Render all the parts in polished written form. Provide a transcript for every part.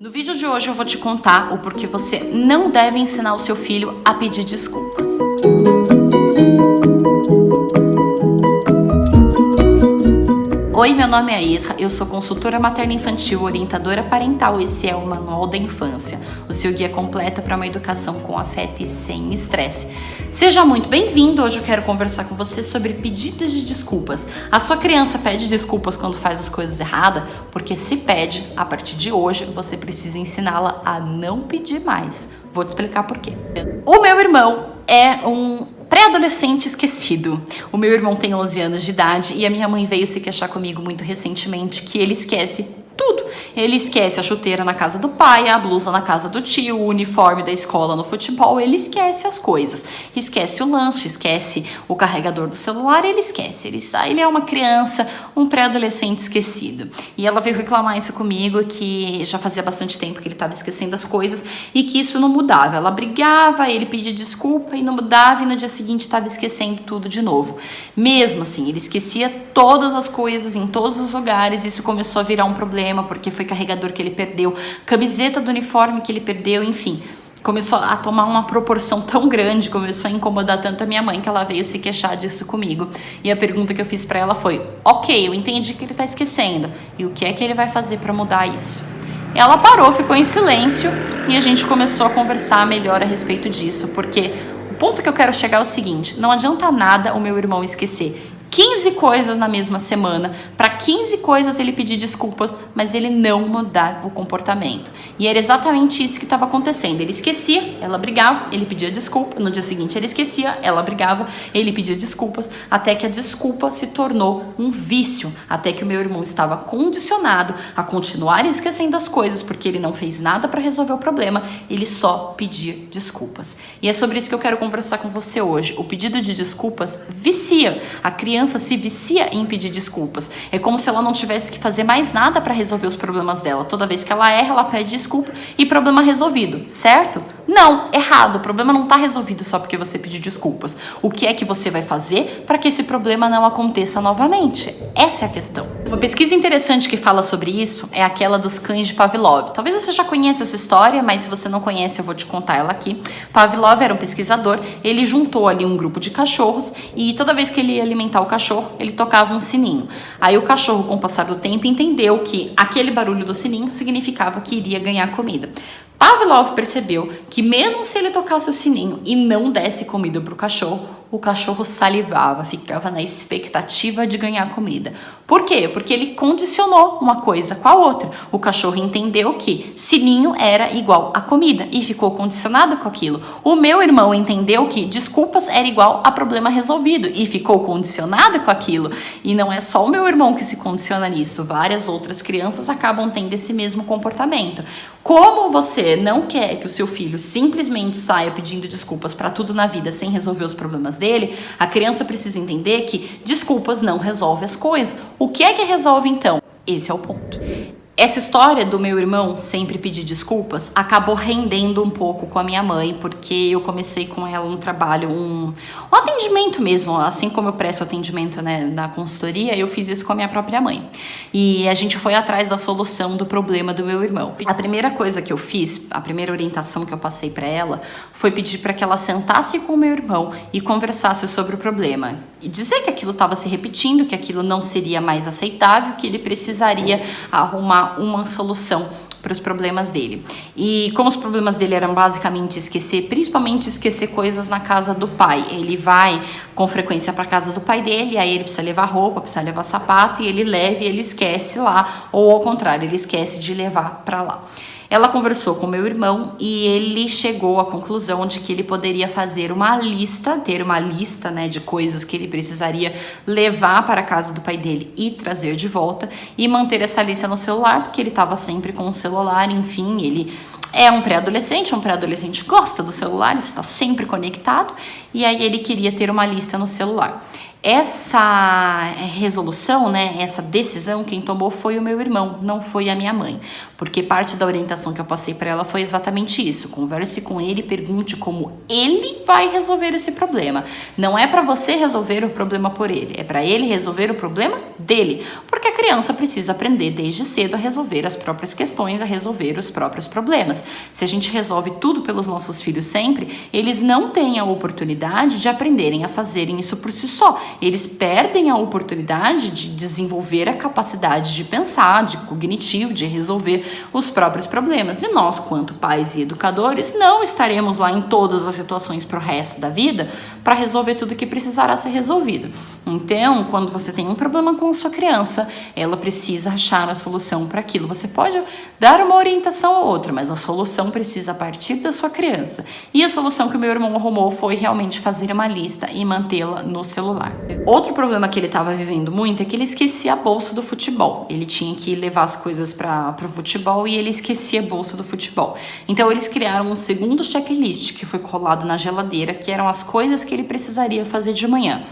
No vídeo de hoje eu vou te contar o porquê você não deve ensinar o seu filho a pedir desculpas. Oi, meu nome é Isra, eu sou consultora materno-infantil, orientadora parental. Esse é o Manual da Infância, o seu guia completo para uma educação com afeto e sem estresse. Seja muito bem-vindo. Hoje eu quero conversar com você sobre pedidos de desculpas. A sua criança pede desculpas quando faz as coisas erradas? Porque se pede, a partir de hoje você precisa ensiná-la a não pedir mais. Vou te explicar por quê. O meu irmão é um pré-adolescente esquecido. O meu irmão tem 11 anos de idade e a minha mãe veio se queixar comigo muito recentemente que ele esquece tudo. Ele esquece a chuteira na casa do pai, a blusa na casa do tio, o uniforme da escola no futebol, ele esquece as coisas. Esquece o lanche, esquece o carregador do celular, ele esquece. Ele é uma criança, um pré-adolescente esquecido. E ela veio reclamar isso comigo, que já fazia bastante tempo que ele estava esquecendo as coisas e que isso não mudava. Ela brigava, ele pedia desculpa e não mudava, e no dia seguinte estava esquecendo tudo de novo. Mesmo assim, ele esquecia todas as coisas em todos os lugares. Isso começou a virar um problema, porque foi carregador que ele perdeu, camiseta do uniforme que ele perdeu, enfim. Começou a tomar uma proporção tão grande, começou a incomodar tanto a minha mãe que ela veio se queixar disso comigo. E a pergunta que eu fiz pra ela foi: ok, eu entendi que ele tá esquecendo, e o que é que ele vai fazer pra mudar isso? Ela parou, ficou em silêncio e a gente começou a conversar melhor a respeito disso, porque o ponto que eu quero chegar é o seguinte: não adianta nada o meu irmão esquecer 15 coisas na mesma semana, para 15 coisas ele pedir desculpas, mas ele não mudar o comportamento. E era exatamente isso que estava acontecendo. Ele esquecia, ela brigava, ele pedia desculpa. No dia seguinte ele esquecia, ela brigava, ele pedia desculpas, até que a desculpa se tornou um vício, até que o meu irmão estava condicionado a continuar esquecendo as coisas, porque ele não fez nada para resolver o problema, ele só pedia desculpas. E é sobre isso que eu quero conversar com você hoje. O pedido de desculpas vicia. A criança se vicia em pedir desculpas. É como se ela não tivesse que fazer mais nada para resolver os problemas dela. Toda vez que ela erra, ela pede desculpa e problema resolvido, certo? Não, errado. O problema não está resolvido só porque você pediu desculpas. O que é que você vai fazer para que esse problema não aconteça novamente? Essa é a questão. Uma pesquisa interessante que fala sobre isso é aquela dos cães de Pavlov. Talvez você já conheça essa história, mas se você não conhece, eu vou te contar ela aqui. Pavlov era um pesquisador, ele juntou ali um grupo de cachorros e toda vez que ele ia alimentar o cachorro, ele tocava um sininho. Aí o cachorro, com o passar do tempo, entendeu que aquele barulho do sininho significava que iria ganhar comida. Pavlov percebeu que mesmo se ele tocasse o sininho e não desse comida para o cachorro salivava, ficava na expectativa de ganhar comida. Por quê? Porque ele condicionou uma coisa com a outra. O cachorro entendeu que sininho era igual a comida e ficou condicionado com aquilo. O meu irmão entendeu que desculpas era igual a problema resolvido e ficou condicionado com aquilo. E não é só o meu irmão que se condiciona nisso. Várias outras crianças acabam tendo esse mesmo comportamento. Como você não quer que o seu filho simplesmente saia pedindo desculpas para tudo na vida sem resolver os problemas dele, a criança precisa entender que desculpas não resolvem as coisas. O que é que resolve então? Esse é o ponto. Essa história do meu irmão sempre pedir desculpas acabou rendendo um pouco com a minha mãe, porque eu comecei com ela um trabalho, um atendimento mesmo, assim como eu presto atendimento, né, na consultoria, eu fiz isso com a minha própria mãe. E a gente foi atrás da solução do problema do meu irmão. A primeira coisa que eu fiz, a primeira orientação que eu passei para ela, foi pedir para que ela sentasse com o meu irmão e conversasse sobre o problema. E dizer que aquilo estava se repetindo, que aquilo não seria mais aceitável, que ele precisaria arrumar uma solução para os problemas dele. E como os problemas dele eram basicamente esquecer, principalmente esquecer coisas na casa do pai. Ele vai com frequência para a casa do pai dele, aí ele precisa levar roupa, precisa levar sapato, e ele leva e ele esquece lá, ou ao contrário, ele esquece de levar para lá. Ela conversou com meu irmão e ele chegou à conclusão de que ele poderia fazer uma lista, ter uma lista, né, de coisas que ele precisaria levar para a casa do pai dele e trazer de volta, e manter essa lista no celular, porque ele estava sempre com o celular. Enfim, ele é um pré-adolescente gosta do celular, está sempre conectado, e aí ele queria ter uma lista no celular. Essa resolução, né, essa decisão, quem tomou foi o meu irmão, não foi a minha mãe. Porque parte da orientação que eu passei para ela foi exatamente isso. Converse com ele, pergunte como ele vai resolver esse problema. Não é para você resolver o problema por ele, é para ele resolver o problema dele. Porque a criança precisa aprender desde cedo a resolver as próprias questões, a resolver os próprios problemas. Se a gente resolve tudo pelos nossos filhos sempre, eles não têm a oportunidade de aprenderem a fazerem isso por si só. Eles perdem a oportunidade de desenvolver a capacidade de pensar, de cognitivo, de resolver os próprios problemas. E nós, quanto pais e educadores, não estaremos lá em todas as situações para o resto da vida para resolver tudo que precisará ser resolvido. Então, quando você tem um problema com a sua criança, ela precisa achar a solução para aquilo. Você pode dar uma orientação ou outra, mas a solução precisa partir da sua criança. E a solução que o meu irmão arrumou foi realmente fazer uma lista e mantê-la no celular. Outro problema que ele estava vivendo muito é que ele esquecia a bolsa do futebol. Ele tinha que levar as coisas para o futebol e ele esquecia a bolsa do futebol. Então eles criaram um segundo checklist que foi colado na geladeira, que eram as coisas que ele precisaria fazer de manhã.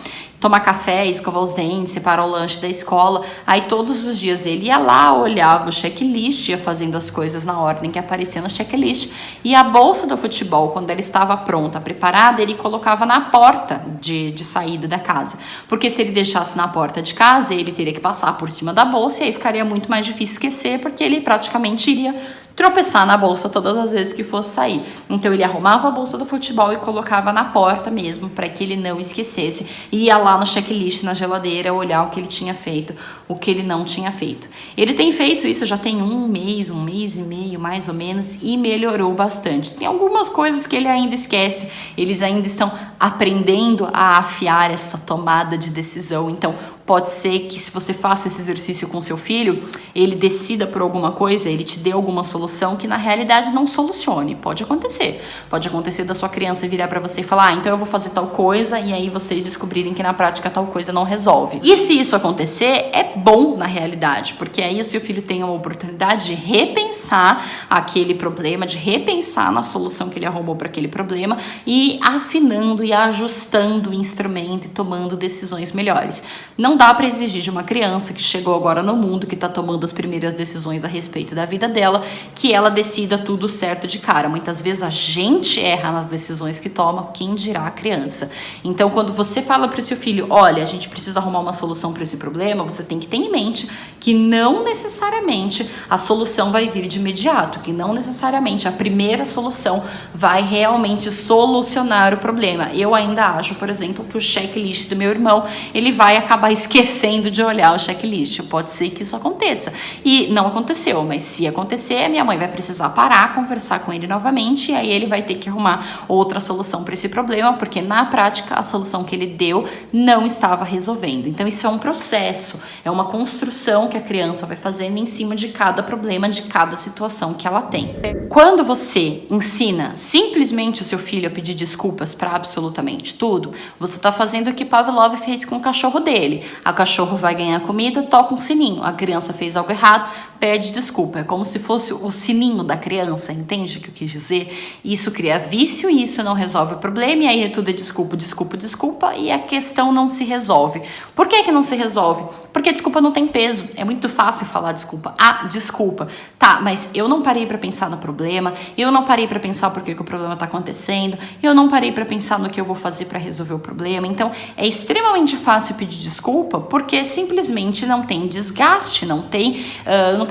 Tomar café, escovar os dentes, separar o lanche da escola. Aí todos os dias ele ia lá, olhava o checklist, ia fazendo as coisas na ordem que aparecia no checklist. E a bolsa do futebol, quando ela estava pronta, preparada, ele colocava na porta de saída da casa. Porque se ele deixasse na porta de casa, ele teria que passar por cima da bolsa e aí ficaria muito mais difícil esquecer, porque ele praticamente iria tropeçar na bolsa todas as vezes que fosse sair. Então ele arrumava a bolsa do futebol e colocava na porta mesmo, para que ele não esquecesse. E ia lá no checklist, na geladeira, olhar o que ele tinha feito, o que ele não tinha feito. Ele tem feito isso já tem um mês e meio, mais ou menos, e melhorou bastante. Tem algumas coisas que ele ainda esquece, eles ainda estão aprendendo a afiar essa tomada de decisão. Então, pode ser que se você faça esse exercício com seu filho, ele decida por alguma coisa, ele te dê alguma solução que na realidade não solucione. Pode acontecer. Pode acontecer da sua criança virar para você e falar, então eu vou fazer tal coisa, e aí vocês descobrirem que na prática tal coisa não resolve. E se isso acontecer, é bom na realidade, porque aí o seu filho tem uma oportunidade de repensar aquele problema, de repensar na solução que ele arrumou para aquele problema e afinando e ajustando o instrumento e tomando decisões melhores. Não dá para exigir de uma criança que chegou agora no mundo, que está tomando as primeiras decisões a respeito da vida dela, que ela decida tudo certo de cara. Muitas vezes a gente erra nas decisões que toma, quem dirá a criança. Então, quando você fala para o seu filho, olha, a gente precisa arrumar uma solução para esse problema, você tem que ter em mente que não necessariamente a solução vai vir de imediato, que não necessariamente a primeira solução vai realmente solucionar o problema. Eu ainda acho, por exemplo, que o checklist do meu irmão, ele vai acabar esquecendo de olhar o checklist. Pode ser que isso aconteça. E não aconteceu, mas se acontecer, minha mãe vai precisar parar, conversar com ele novamente, e aí ele vai ter que arrumar outra solução para esse problema, porque na prática a solução que ele deu não estava resolvendo. Então isso é um processo, é uma construção que a criança vai fazendo em cima de cada problema, de cada situação que ela tem. Quando você ensina simplesmente o seu filho a pedir desculpas para absolutamente tudo, você está fazendo o que Pavlov fez com o cachorro dele. O cachorro vai ganhar comida, toca um sininho. A criança fez algo errado, pede desculpa. É como se fosse o sininho da criança, entende o que eu quis dizer? Isso cria vício e isso não resolve o problema, e aí tudo é desculpa, desculpa, desculpa, e a questão não se resolve. Por que não se resolve? Porque a desculpa não tem peso. É muito fácil falar desculpa. Ah, desculpa. Tá, mas eu não parei pra pensar no problema, eu não parei pra pensar por que o problema tá acontecendo, eu não parei pra pensar no que eu vou fazer pra resolver o problema. Então, é extremamente fácil pedir desculpa porque simplesmente não tem desgaste, não tem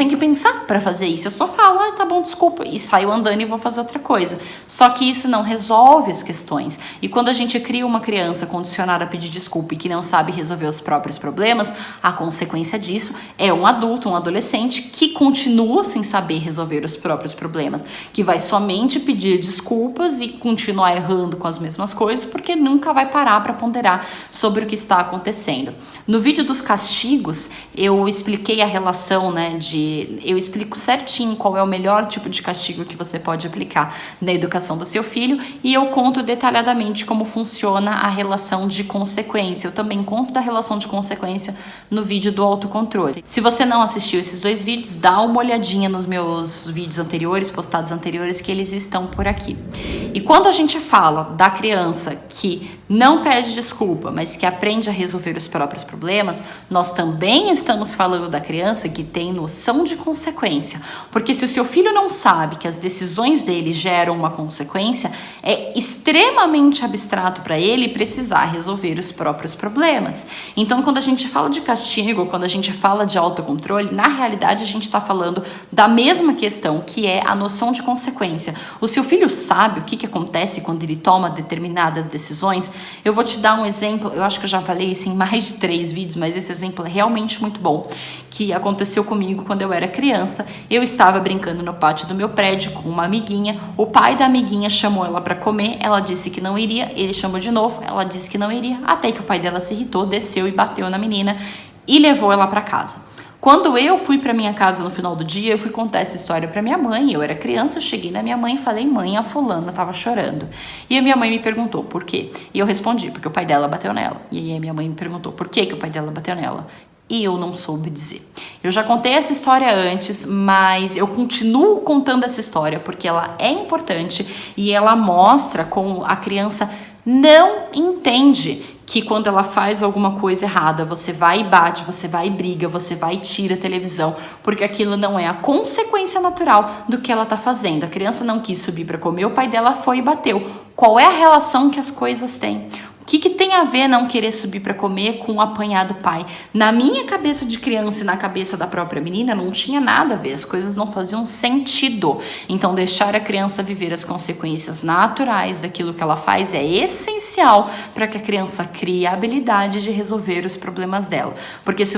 que pensar pra fazer isso. Eu só falo, tá bom, desculpa, e saio andando e vou fazer outra coisa. Só que isso não resolve as questões. E quando a gente cria uma criança condicionada a pedir desculpa e que não sabe resolver os próprios problemas, a consequência disso é um adulto, um adolescente que continua sem saber resolver os próprios problemas, que vai somente pedir desculpas e continuar errando com as mesmas coisas, porque nunca vai parar para ponderar sobre o que está acontecendo. No vídeo dos castigos, eu expliquei a relação, né, de eu explico certinho qual é o melhor tipo de castigo que você pode aplicar na educação do seu filho e eu conto detalhadamente como funciona a relação de consequência. Eu também conto da relação de consequência no vídeo do autocontrole. Se você não assistiu esses 2 vídeos, dá uma olhadinha nos meus vídeos anteriores, postados anteriores, que eles estão por aqui. E quando a gente fala da criança que não pede desculpa, mas que aprende a resolver os próprios problemas, nós também estamos falando da criança que tem noção de consequência. Porque se o seu filho não sabe que as decisões dele geram uma consequência, é extremamente abstrato para ele precisar resolver os próprios problemas. Então, quando a gente fala de castigo, quando a gente fala de autocontrole, na realidade a gente está falando da mesma questão, que é a noção de consequência. O seu filho sabe o que acontece quando ele toma determinadas decisões? Eu vou te dar um exemplo, eu acho que eu já falei isso em mais de 3 vídeos, mas esse exemplo é realmente muito bom, que aconteceu comigo quando eu era criança. Eu estava brincando no pátio do meu prédio com uma amiguinha, o pai da amiguinha chamou ela para comer, ela disse que não iria, ele chamou de novo, ela disse que não iria, até que o pai dela se irritou, desceu e bateu na menina e levou ela para casa. Quando eu fui para minha casa no final do dia, eu fui contar essa história para minha mãe. Eu era criança, eu cheguei na minha mãe e falei: mãe, a fulana tava chorando. E a minha mãe me perguntou por quê. E eu respondi: porque o pai dela bateu nela. E aí a minha mãe me perguntou por que o pai dela bateu nela. E eu não soube dizer. Eu já contei essa história antes, mas eu continuo contando essa história porque ela é importante e ela mostra como a criança não entende que quando ela faz alguma coisa errada, você vai e bate, você vai e briga, você vai e tira a televisão, porque aquilo não é a consequência natural do que ela tá fazendo. A criança não quis subir para comer, o pai dela foi e bateu. Qual é a relação que as coisas têm? O que tem a ver não querer subir para comer com o apanhar do pai? Na minha cabeça de criança e na cabeça da própria menina, não tinha nada a ver, as coisas não faziam sentido. Então, deixar a criança viver as consequências naturais daquilo que ela faz é essencial para que a criança crie a habilidade de resolver os problemas dela. Porque se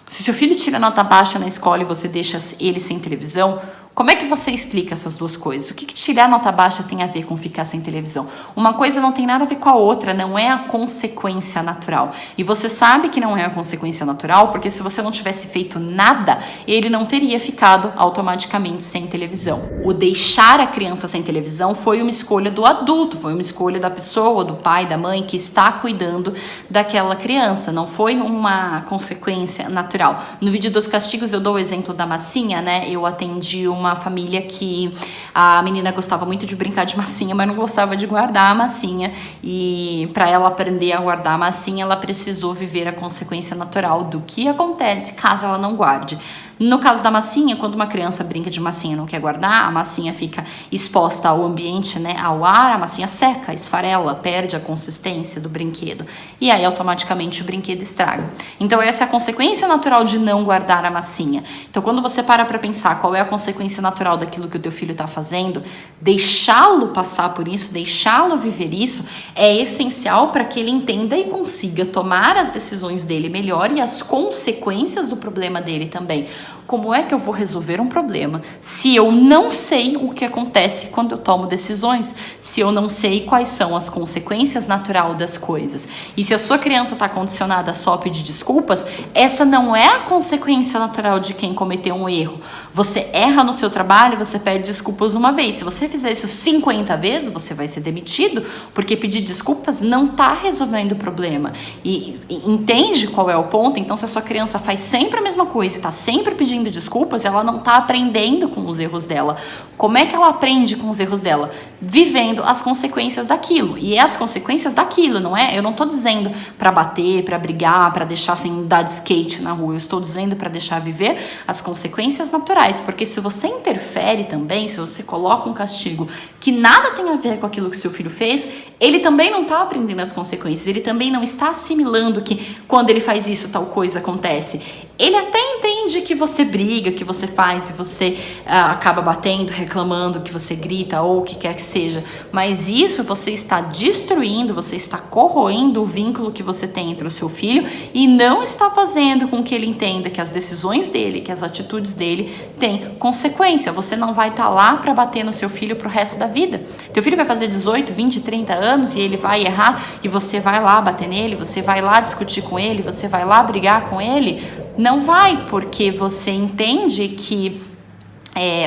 seu filho tira nota baixa na escola e você deixa ele sem televisão, como é que você explica essas duas coisas? O que tirar nota baixa tem a ver com ficar sem televisão? Uma coisa não tem nada a ver com a outra, não é a consequência natural. E você sabe que não é a consequência natural, porque se você não tivesse feito nada, ele não teria ficado automaticamente sem televisão. O deixar a criança sem televisão foi uma escolha do adulto, foi uma escolha da pessoa, do pai, da mãe, que está cuidando daquela criança. Não foi uma consequência natural. No vídeo dos castigos eu dou o exemplo da massinha, né? Eu atendi uma família que a menina gostava muito de brincar de massinha, mas não gostava de guardar a massinha, e para ela aprender a guardar a massinha, ela precisou viver a consequência natural do que acontece caso ela não guarde. No caso da massinha, quando uma criança brinca de massinha e não quer guardar, a massinha fica exposta ao ambiente, né, ao ar, a massinha seca, esfarela, perde a consistência do brinquedo. E aí, automaticamente, o brinquedo estraga. Então, essa é a consequência natural de não guardar a massinha. Então, quando você para pensar qual é a consequência natural daquilo que o teu filho está fazendo, deixá-lo passar por isso, deixá-lo viver isso, é essencial para que ele entenda e consiga tomar as decisões dele melhor e as consequências do problema dele também. Como é que eu vou resolver um problema se eu não sei o que acontece quando eu tomo decisões? Se eu não sei quais são as consequências naturais das coisas? E se a sua criança está condicionada a só pedir desculpas, essa não é a consequência natural de quem cometeu um erro. Você erra no seu trabalho, você pede desculpas uma vez. Se você fizer isso 50 vezes, você vai ser demitido, porque pedir desculpas não está resolvendo o problema. E entende qual é o ponto? Então, se a sua criança faz sempre a mesma coisa e está sempre pedindo desculpas, ela não está aprendendo com os erros dela. Como é que ela aprende com os erros dela? Vivendo as consequências daquilo. E é as consequências daquilo, não é? Eu não estou dizendo para bater, para brigar, para deixar sem andar de skate na rua. Eu estou dizendo para deixar viver as consequências naturais. Porque se você interfere também, se você coloca um castigo que nada tem a ver com aquilo que seu filho fez, ele também não está aprendendo as consequências. Ele também não está assimilando que quando ele faz isso, tal coisa acontece. Ele até entende que você briga, que você faz e você acaba batendo, reclamando, que você grita ou o que quer que seja. Mas isso você está destruindo, você está corroendo o vínculo que você tem entre o seu filho e não está fazendo com que ele entenda que as decisões dele, que as atitudes dele têm consequência. Você não vai estar lá para bater no seu filho pro resto da vida. Teu filho vai fazer 18, 20, 30 anos e ele vai errar e você vai lá bater nele, você vai lá discutir com ele, você vai lá brigar com ele. Não vai, porque você entende que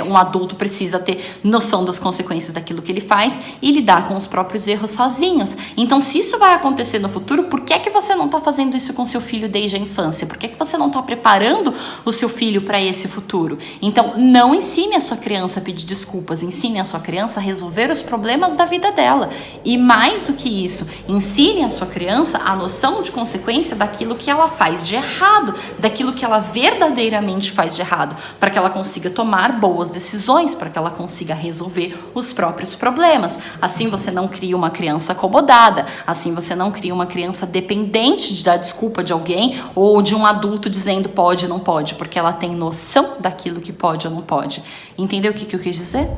um adulto precisa ter noção das consequências daquilo que ele faz e lidar com os próprios erros sozinhos. Então, se isso vai acontecer no futuro, por que é que você não está fazendo isso com seu filho desde a infância? Por que é que você não está preparando o seu filho para esse futuro? Então, não ensine a sua criança a pedir desculpas, ensine a sua criança a resolver os problemas da vida dela. E mais do que isso, ensine a sua criança a noção de consequência daquilo que ela faz de errado, daquilo que ela verdadeiramente faz de errado, para que ela consiga tomar boas decisões, para que ela consiga resolver os próprios problemas. Assim você não cria uma criança acomodada, assim você não cria uma criança dependente de dar desculpa de alguém ou de um adulto dizendo pode ou não pode, porque ela tem noção daquilo que pode ou não pode. Entendeu o que eu quis dizer?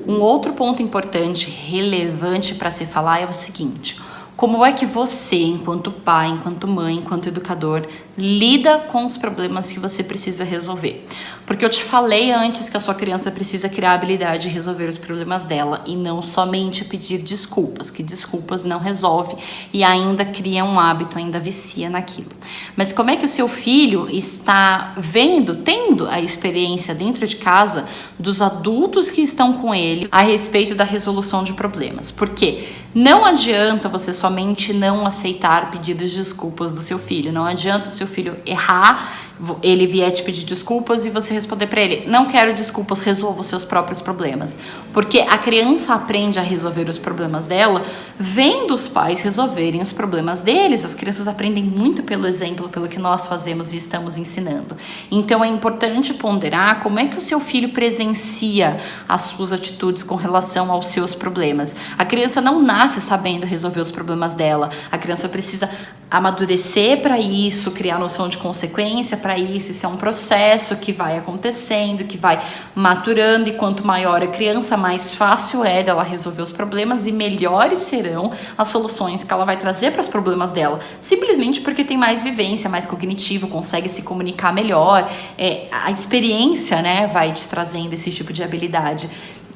Um outro ponto importante, relevante para se falar é o seguinte: como é que você, enquanto pai, enquanto mãe, enquanto educador, lida com os problemas que você precisa resolver? Porque eu te falei antes que a sua criança precisa criar a habilidade de resolver os problemas dela e não somente pedir desculpas, que desculpas não resolve e ainda cria um hábito, ainda vicia naquilo. Mas como é que o seu filho está tendo a experiência dentro de casa dos adultos que estão com ele a respeito da resolução de problemas? Porque não adianta você somente não aceitar pedidos de desculpas do seu filho. Não adianta o seu filho errar, ele vier te pedir desculpas e você responder para ele: não quero desculpas, resolva os seus próprios problemas. Porque a criança aprende a resolver os problemas dela vendo os pais resolverem os problemas deles. As crianças aprendem muito pelo exemplo, pelo que nós fazemos e estamos ensinando. Então é importante ponderar como é que o seu filho presencia as suas atitudes com relação aos seus problemas. A criança não nasce sabendo resolver os problemas dela. A criança precisa amadurecer para isso, criar noção de consequência para isso. Isso é um processo que vai acontecendo, que vai maturando, e quanto maior a criança, mais fácil é dela resolver os problemas e melhores serão as soluções que ela vai trazer para os problemas dela, simplesmente porque tem mais vivência, mais cognitivo, consegue se comunicar melhor. A experiência, né, vai te trazendo esse tipo de habilidade.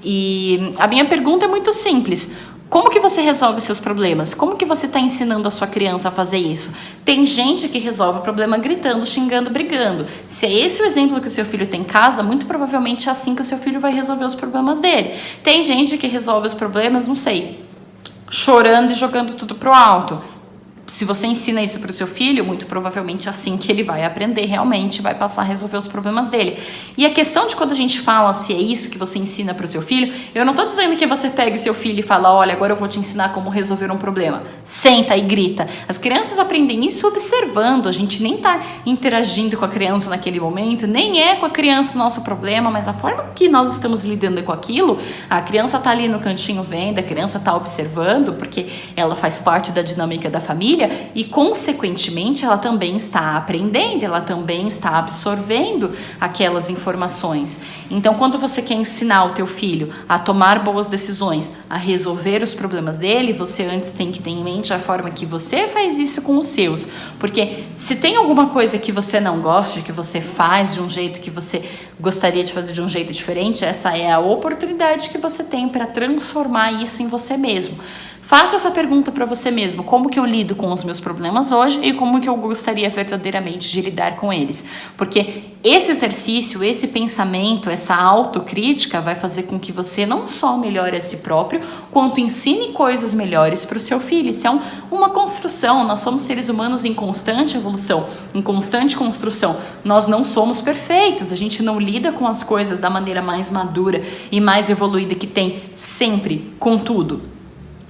E a minha pergunta é muito simples: como que você resolve seus problemas? Como que você está ensinando a sua criança a fazer isso? Tem gente que resolve o problema gritando, xingando, brigando. Se é esse o exemplo que o seu filho tem em casa, muito provavelmente é assim que o seu filho vai resolver os problemas dele. Tem gente que resolve os problemas, não sei, chorando e jogando tudo pro alto. Se você ensina isso para o seu filho, muito provavelmente é assim que ele vai aprender realmente, vai passar a resolver os problemas dele. E a questão de quando a gente fala se é isso que você ensina para o seu filho, eu não estou dizendo que você pegue seu filho e fala: olha, agora eu vou te ensinar como resolver um problema. Senta e grita. As crianças aprendem isso observando. A gente nem está interagindo com a criança naquele momento, nem é com a criança o nosso problema, mas a forma que nós estamos lidando com aquilo, a criança está ali no cantinho vendo, a criança está observando, porque ela faz parte da dinâmica da família. E, consequentemente, ela também está aprendendo, ela também está absorvendo aquelas informações. Então, quando você quer ensinar o teu filho a tomar boas decisões, a resolver os problemas dele, você antes tem que ter em mente a forma que você faz isso com os seus. Porque se tem alguma coisa que você não gosta, que você faz de um jeito que você gostaria de fazer de um jeito diferente, essa é a oportunidade que você tem para transformar isso em você mesmo. Faça essa pergunta para você mesmo: como que eu lido com os meus problemas hoje e como que eu gostaria verdadeiramente de lidar com eles? Porque esse exercício, esse pensamento, essa autocrítica vai fazer com que você não só melhore a si próprio, quanto ensine coisas melhores para o seu filho. Isso é uma construção. Nós somos seres humanos em constante evolução, em constante construção. Nós não somos perfeitos, a gente não lida com as coisas da maneira mais madura e mais evoluída que tem sempre, contudo.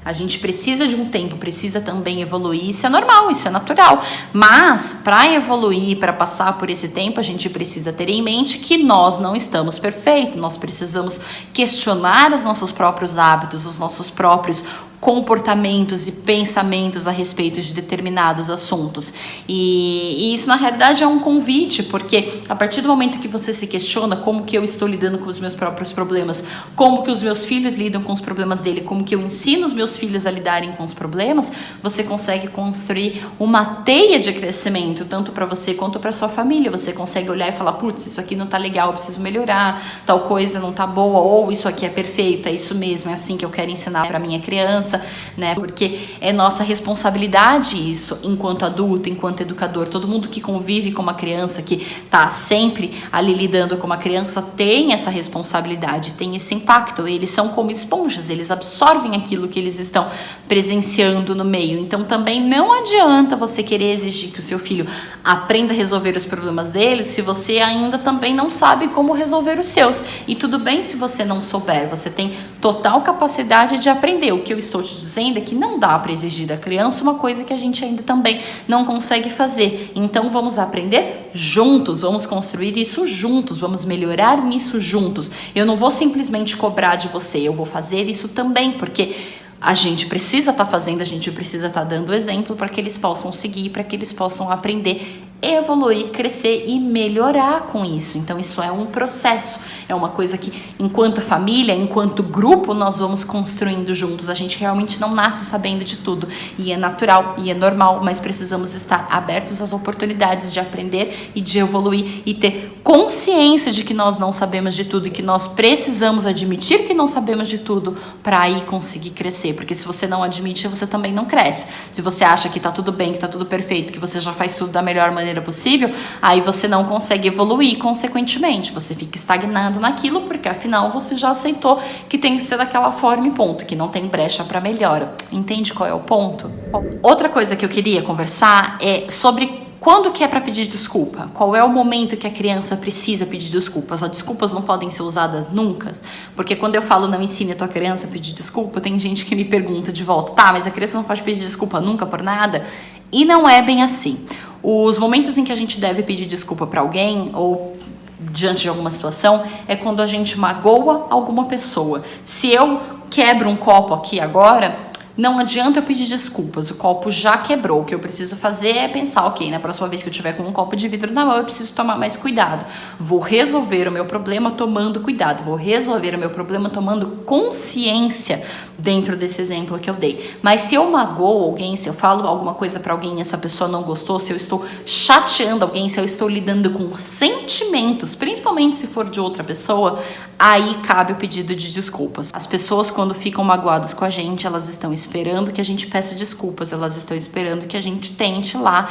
A gente precisa de um tempo, precisa também evoluir, isso é normal, isso é natural. Mas, para evoluir, para passar por esse tempo, a gente precisa ter em mente que nós não estamos perfeitos. Nós precisamos questionar os nossos próprios hábitos, os nossos próprios comportamentos e pensamentos a respeito de determinados assuntos. E isso, na realidade, é um convite, porque a partir do momento que você se questiona como que eu estou lidando com os meus próprios problemas, como que os meus filhos lidam com os problemas dele, como que eu ensino os meus filhos a lidarem com os problemas, você consegue construir uma teia de crescimento, tanto para você quanto para sua família. Você consegue olhar e falar: putz, isso aqui não tá legal, eu preciso melhorar, tal coisa não tá boa, ou isso aqui é perfeito, é isso mesmo, é assim que eu quero ensinar para minha criança. criança, né? Porque é nossa responsabilidade isso, enquanto adulto, enquanto educador. Todo mundo que convive com uma criança, que tá sempre ali lidando com uma criança, tem essa responsabilidade, tem esse impacto. Eles são como esponjas, eles absorvem aquilo que eles estão presenciando no meio. Então também não adianta você querer exigir que o seu filho aprenda a resolver os problemas dele se você ainda também não sabe como resolver os seus. E tudo bem se você não souber, você tem total capacidade de aprender. O que eu estou te dizendo é que não dá para exigir da criança uma coisa que a gente ainda também não consegue fazer. Então vamos aprender juntos, vamos construir isso juntos, vamos melhorar nisso juntos. Eu não vou simplesmente cobrar de você, eu vou fazer isso também, porque a gente precisa estar fazendo, a gente precisa estar dando exemplo para que eles possam seguir, para que eles possam aprender, evoluir, crescer e melhorar com isso. Então isso é um processo, é uma coisa que enquanto família, enquanto grupo, nós vamos construindo juntos. A gente realmente não nasce sabendo de tudo e é natural e é normal, mas precisamos estar abertos às oportunidades de aprender e de evoluir e ter consciência de que nós não sabemos de tudo e que nós precisamos admitir que não sabemos de tudo para aí conseguir crescer, porque se você não admite, você também não cresce. Se você acha que tá tudo bem, que tá tudo perfeito, que você já faz tudo da melhor maneira possível, aí você não consegue evoluir, consequentemente, você fica estagnado naquilo, porque afinal você já aceitou que tem que ser daquela forma e ponto, que não tem brecha para melhora. Entende qual é o ponto? Outra coisa que eu queria conversar é sobre quando que é para pedir desculpa? Qual é o momento que a criança precisa pedir desculpas? As desculpas não podem ser usadas nunca, porque quando eu falo não ensine a tua criança a pedir desculpa, tem gente que me pergunta de volta, tá, mas a criança não pode pedir desculpa nunca por nada? E não é bem assim. Os momentos em que a gente deve pedir desculpa para alguém ou diante de alguma situação é quando a gente magoa alguma pessoa. Se eu quebro um copo aqui agora, não adianta eu pedir desculpas, o copo já quebrou. O que eu preciso fazer é pensar, ok, na próxima vez que eu tiver com um copo de vidro na mão, eu preciso tomar mais cuidado. Vou resolver o meu problema tomando cuidado, vou resolver o meu problema tomando consciência dentro desse exemplo que eu dei. Mas se eu magoo alguém, se eu falo alguma coisa para alguém e essa pessoa não gostou, se eu estou chateando alguém, se eu estou lidando com sentimentos, principalmente se for de outra pessoa, aí cabe o pedido de desculpas. As pessoas, quando ficam magoadas com a gente, elas estão esperando que a gente peça desculpas, elas estão esperando que a gente tente lá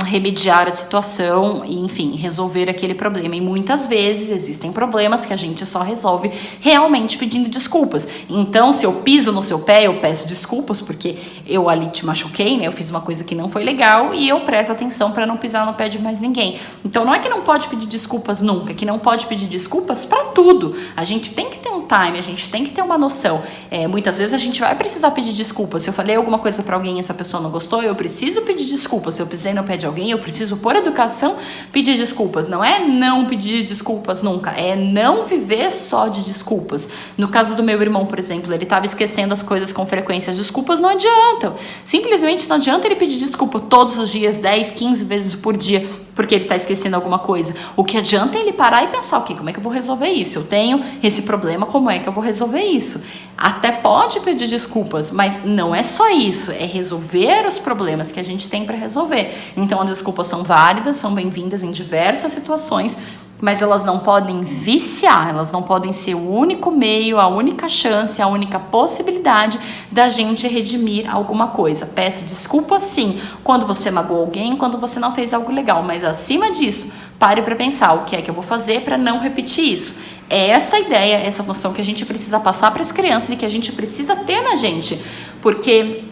remediar a situação e, enfim, resolver aquele problema. E muitas vezes existem problemas que a gente só resolve realmente pedindo desculpas. Então, se eu piso no seu pé, eu peço desculpas porque eu ali te machuquei, né? Eu fiz uma coisa que não foi legal e eu presto atenção para não pisar no pé de mais ninguém. Então, não é que não pode pedir desculpas nunca, é que não pode pedir desculpas para tudo. A gente tem que ter um time, a gente tem que ter uma noção. Muitas vezes a gente vai precisar pedir desculpas. Se eu falei alguma coisa pra alguém e essa pessoa não gostou, eu preciso pedir desculpas. Se eu pisei no pé de alguém, eu preciso, por educação, pedir desculpas. Não é não pedir desculpas nunca, é não viver só de desculpas. No caso do meu irmão, por exemplo, ele estava esquecendo as coisas com frequência. As desculpas não adiantam. Simplesmente não adianta ele pedir desculpa todos os dias, 10, 15 vezes por dia, porque ele está esquecendo alguma coisa. O que adianta é ele parar e pensar, ok, como é que eu vou resolver isso? Eu tenho esse problema, como é que eu vou resolver isso? Até pode pedir desculpas, mas não é só isso, é resolver os problemas que a gente tem para resolver. Então as desculpas são válidas, são bem-vindas em diversas situações, mas elas não podem viciar, elas não podem ser o único meio, a única chance, a única possibilidade da gente redimir alguma coisa. Peça desculpa sim, quando você magoou alguém, quando você não fez algo legal, mas acima disso, pare para pensar o que é que eu vou fazer para não repetir isso. É essa ideia, essa noção que a gente precisa passar para as crianças e que a gente precisa ter na gente, porque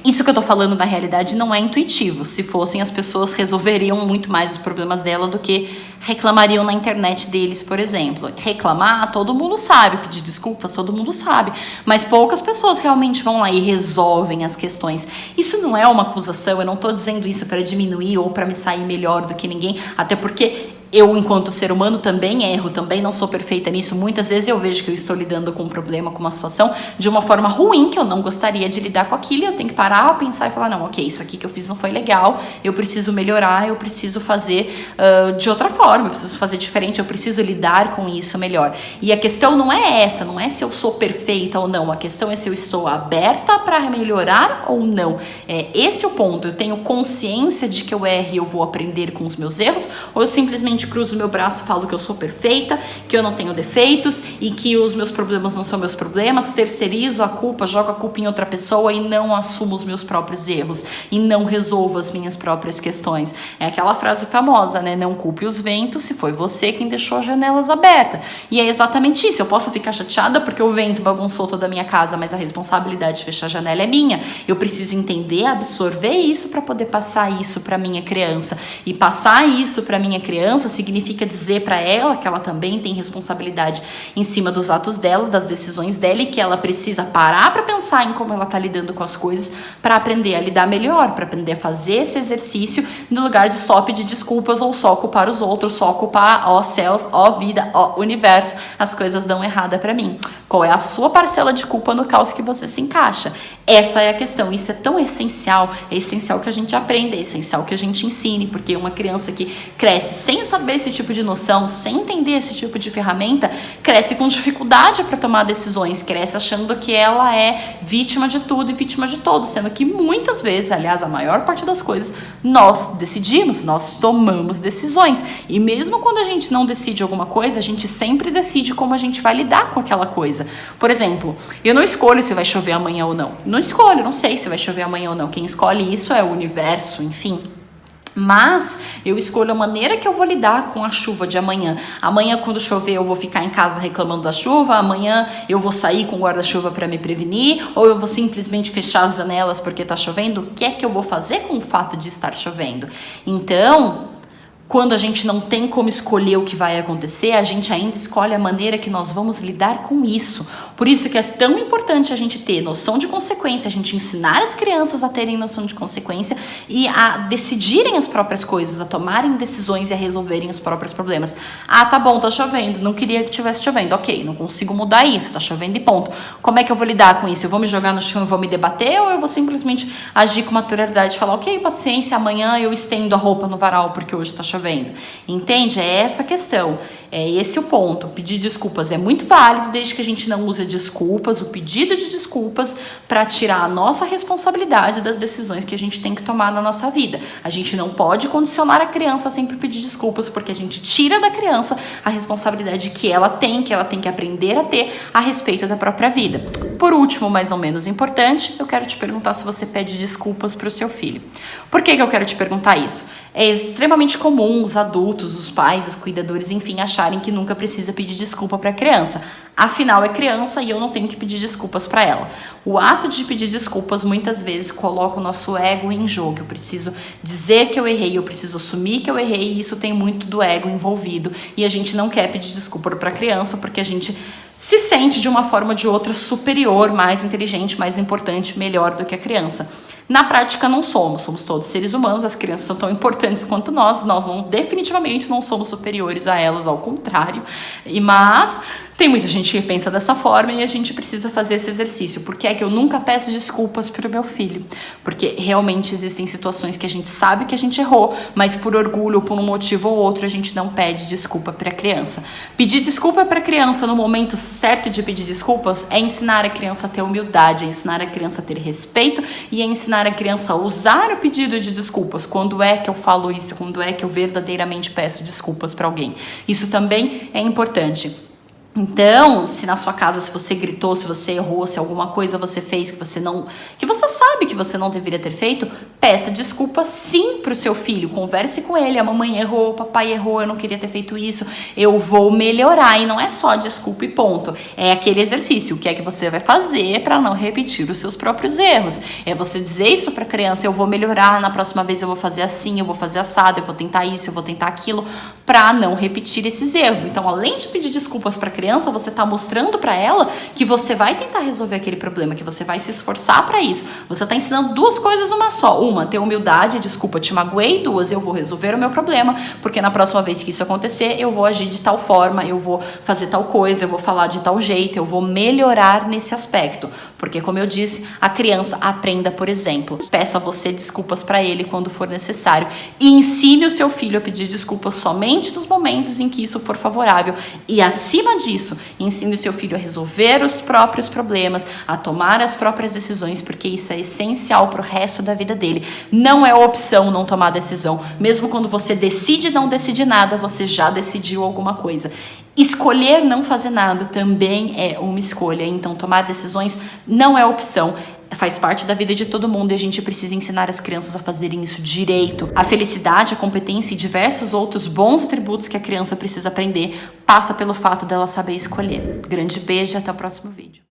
isso que eu tô falando na realidade não é intuitivo. Se fossem, as pessoas resolveriam muito mais os problemas dela do que reclamariam na internet deles, por exemplo. Reclamar, todo mundo sabe, pedir desculpas, todo mundo sabe, mas poucas pessoas realmente vão lá e resolvem as questões. Isso não é uma acusação, eu não tô dizendo isso para diminuir ou para me sair melhor do que ninguém, até porque eu, enquanto ser humano, também erro, também não sou perfeita nisso. Muitas vezes eu vejo que eu estou lidando com um problema, com uma situação de uma forma ruim, que eu não gostaria de lidar com aquilo, e eu tenho que parar, pensar e falar, não, ok, isso aqui que eu fiz não foi legal, eu preciso melhorar, eu preciso fazer de outra forma, eu preciso fazer diferente, eu preciso lidar com isso melhor. E a questão não é essa, não é se eu sou perfeita ou não, a questão é se eu estou aberta para melhorar ou não. Esse é o ponto, eu tenho consciência de que eu erro e eu vou aprender com os meus erros, ou eu simplesmente simplesmente cruzo meu braço e falo que eu sou perfeita, que eu não tenho defeitos e que os meus problemas não são meus problemas, terceirizo a culpa, jogo a culpa em outra pessoa e não assumo os meus próprios erros e não resolvo as minhas próprias questões. É aquela frase famosa, né? Não culpe os ventos se foi você quem deixou as janelas abertas. E é exatamente isso. Eu posso ficar chateada porque o vento bagunçou toda a minha casa, mas a responsabilidade de fechar a janela é minha. Eu preciso entender, absorver isso para poder passar isso para minha criança. E passar isso para minha criança significa dizer para ela que ela também tem responsabilidade em cima dos atos dela, das decisões dela, e que ela precisa parar para pensar em como ela tá lidando com as coisas para aprender a lidar melhor, para aprender a fazer esse exercício no lugar de só pedir desculpas ou só culpar os outros, só culpar, ó céus, ó vida, ó universo, as coisas dão errada para mim. Qual é a sua parcela de culpa no caos que você se encaixa? Essa é a questão. Isso é tão essencial. É essencial que a gente aprenda, é essencial que a gente ensine, porque uma criança que cresce sem saber esse tipo de noção, sem entender esse tipo de ferramenta, cresce com dificuldade para tomar decisões, cresce achando que ela é vítima de tudo e vítima de todos, sendo que muitas vezes, aliás, a maior parte das coisas, nós decidimos, nós tomamos decisões. E mesmo quando a gente não decide alguma coisa, a gente sempre decide como a gente vai lidar com aquela coisa. Por exemplo, eu não escolho se vai chover amanhã ou não. Não escolho, não sei se vai chover amanhã ou não. Quem escolhe isso é o universo, enfim. Mas eu escolho a maneira que eu vou lidar com a chuva de amanhã. Amanhã, quando chover, eu vou ficar em casa reclamando da chuva. Amanhã eu vou sair com guarda-chuva para me prevenir. Ou eu vou simplesmente fechar as janelas porque tá chovendo. O que é que eu vou fazer com o fato de estar chovendo? Então, quando a gente não tem como escolher o que vai acontecer, a gente ainda escolhe a maneira que nós vamos lidar com isso. Por isso que é tão importante a gente ter noção de consequência, a gente ensinar as crianças a terem noção de consequência e a decidirem as próprias coisas, a tomarem decisões e a resolverem os próprios problemas. Ah, tá bom, tá chovendo, não queria que tivesse chovendo. Ok, não consigo mudar isso, tá chovendo e ponto. Como é que eu vou lidar com isso? Eu vou me jogar no chão e vou me debater ou eu vou simplesmente agir com naturalidade e falar, ok, paciência, amanhã eu estendo a roupa no varal porque hoje tá chovendo. Entende? É essa a questão. É esse o ponto. Pedir desculpas é muito válido desde que a gente não use desculpas, o pedido de desculpas, para tirar a nossa responsabilidade das decisões que a gente tem que tomar na nossa vida. A gente não pode condicionar a criança a sempre pedir desculpas, porque a gente tira da criança a responsabilidade que ela tem que aprender a ter a respeito da própria vida. Por último, mais ou menos importante, eu quero te perguntar se você pede desculpas para o seu filho. Por que eu quero te perguntar isso? É extremamente comum os adultos, os pais, os cuidadores, enfim, acharem que nunca precisa pedir desculpa para a criança. Afinal, é criança e eu não tenho que pedir desculpas para ela. O ato de pedir desculpas muitas vezes coloca o nosso ego em jogo. Eu preciso dizer que eu errei, eu preciso assumir que eu errei, e isso tem muito do ego envolvido. E a gente não quer pedir desculpa para a criança porque a gente se sente de uma forma ou de outra superior, mais inteligente, mais importante, melhor do que a criança. Na prática não somos todos seres humanos, as crianças são tão importantes quanto nós definitivamente não somos superiores a elas, ao contrário, mas tem muita gente que pensa dessa forma e a gente precisa fazer esse exercício. Por que é que eu nunca peço desculpas para o meu filho? Porque realmente existem situações que a gente sabe que a gente errou, mas por orgulho ou por um motivo ou outro a gente não pede desculpa para a criança. Pedir desculpa para a criança no momento certo de pedir desculpas é ensinar a criança a ter humildade, é ensinar a criança a ter respeito e é ensinar a criança a usar o pedido de desculpas. Quando é que eu falo isso? Quando é que eu verdadeiramente peço desculpas para alguém? Isso também é importante. Então, se na sua casa, se você gritou, se você errou, se alguma coisa você fez que você sabe que você não deveria ter feito, peça desculpa sim pro seu filho, converse com ele, a mamãe errou, o papai errou, eu não queria ter feito isso, eu vou melhorar. E não é só desculpa e ponto, é aquele exercício, o que é que você vai fazer para não repetir os seus próprios erros, é você dizer isso pra criança, eu vou melhorar, na próxima vez eu vou fazer assim, eu vou fazer assado, eu vou tentar isso, eu vou tentar aquilo, para não repetir esses erros. Então, além de pedir desculpas pra criança, você está mostrando para ela que você vai tentar resolver aquele problema, que você vai se esforçar para isso. Você está ensinando duas coisas numa só. Uma, ter humildade, desculpa, te magoei. Duas, eu vou resolver o meu problema, porque na próxima vez que isso acontecer, eu vou agir de tal forma, eu vou fazer tal coisa, eu vou falar de tal jeito, eu vou melhorar nesse aspecto. Porque, como eu disse, a criança aprenda por exemplo. Peça você desculpas para ele quando for necessário e ensine o seu filho a pedir desculpas somente nos momentos em que isso for favorável. E acima disso, disso. Ensine o seu filho a resolver os próprios problemas, a tomar as próprias decisões, porque isso é essencial pro resto da vida dele. Não é opção não tomar decisão. Mesmo quando você decide não decidir nada, você já decidiu alguma coisa. Escolher não fazer nada também é uma escolha. Então, tomar decisões não é opção. Faz parte da vida de todo mundo e a gente precisa ensinar as crianças a fazerem isso direito. A felicidade, a competência e diversos outros bons atributos que a criança precisa aprender passa pelo fato dela saber escolher. Grande beijo e até o próximo vídeo.